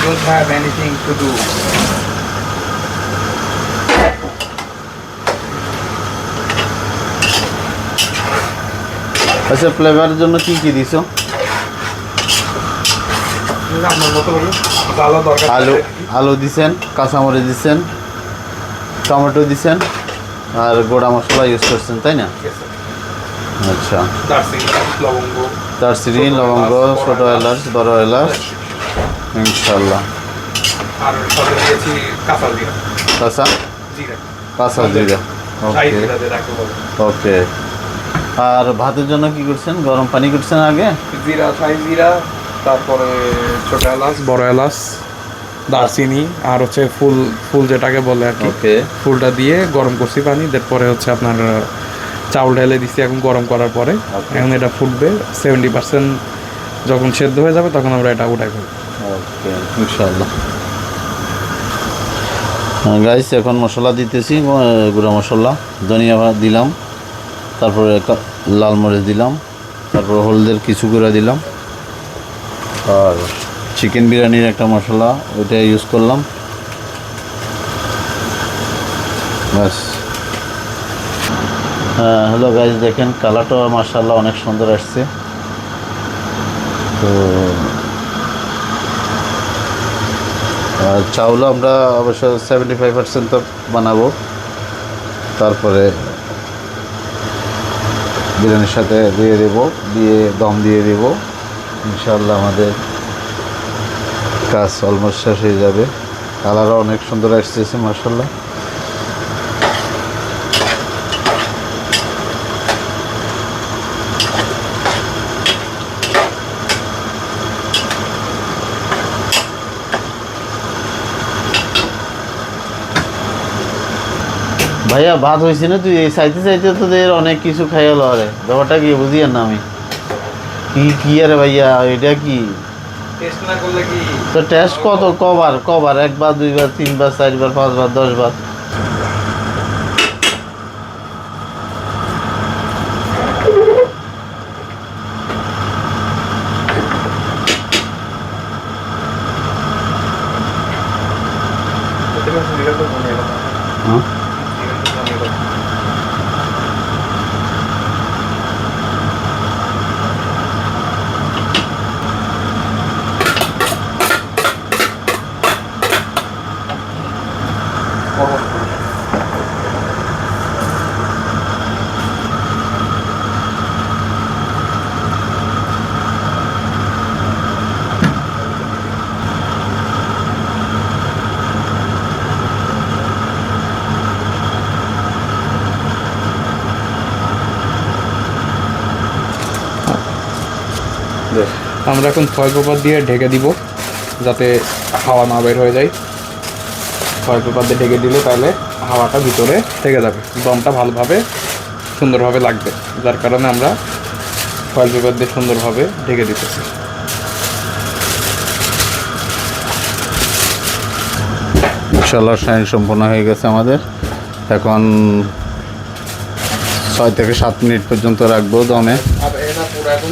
Don't have anything to do. আচ্ছা, ফ্লেভারের জন্য কি কি দিছো? আলু দিছেন, কাঁচামরিচ দিছেন, টমেটো দিছেন, আর গোড়া মশলা ইউজ করছেন, তাই না? আচ্ছা, দারচিনি, লবঙ্গ, ছোট এলাচ, বড় এলাচ, ইনশাল্লাহ। কাঁচা জিরা। ওকে। আর ভাতের জন্য কি করছেন? গরম পানি করছেন আগে? জিরা, ছাই জিরা, তারপরে ছোট এলাচ, বড় এলাচ, দারচিনি, আর হচ্ছে ফুল যেটাকে বলে আর কি। ওকে। ফুলটা দিয়ে গরম করছি পানি, তারপরে হচ্ছে আপনার চাউল ঢেলে দিচ্ছি এখন গরম করার পরে। এখন এটা ফুটবে 70%, যখন সেদ্ধ হয়ে যাবে তখন আমরা এটা উঠাই ফেলবো। ওকে, ইনশাআল্লাহ। গাইস, এখন মশলা দিতেছি, গুঁড়া মশলা, ধনিয়া দিলাম, তারপরে লাল মরিচ দিলাম, তারপর হলদের কিছু গুঁড়া দিলাম, আর চিকেন বিরিয়ানির একটা মশলা ওইটা ইউজ করলাম, ব্যাস। হ্যালো গাইস, দেখেন কালারটা মাশাআল্লাহ অনেক সুন্দর আসছে। তো চাউলও আমরা অবশ্য 75% তো বানাবো, তারপরে বিরিয়ানির সাথে দিয়ে দেবো, দিয়ে দম দিয়ে দেব। ইনশাআল্লাহ আমাদের কাজ অলমোস্ট শেষ হয়ে যাবে। কালারও অনেক সুন্দর আসতেছে মাশাআল্লাহ। ভাইয়া, ভাত হয়েছে না? তুই এই চাইতে চাইতে তোদের অনেক কিছু খাইয়াল রে, ব্যাপারটা কি বুঝি না আমি। কি আরে ভাইয়া, এটা কি টেস্ট না করলে কি তো? টেস্ট কবার? একবার, দুইবার, তিনবার, চারবার, পাঁচবার, 10বার? হ্যাঁ, আমরা এখন ফয়েল পেপার দিয়ে ঢেকে দিব যাতে হাওয়া না বের হয়ে যায়। ফয়েল পেপার দিয়ে ঢেকে দিলে তাহলে হাওয়াটা ভিতরে থেকে যাবে, দমটা ভালোভাবে সুন্দরভাবে লাগবে, যার কারণে আমরা ফয়েল পেপার দিয়ে সুন্দরভাবে ঢেকে দিতেছি। ইনশাআল্লাহ শাইন সম্পূর্ণ হয়ে গেছে আমাদের। এখন 6 থেকে 7 মিনিট পর্যন্ত রাখবো দমে।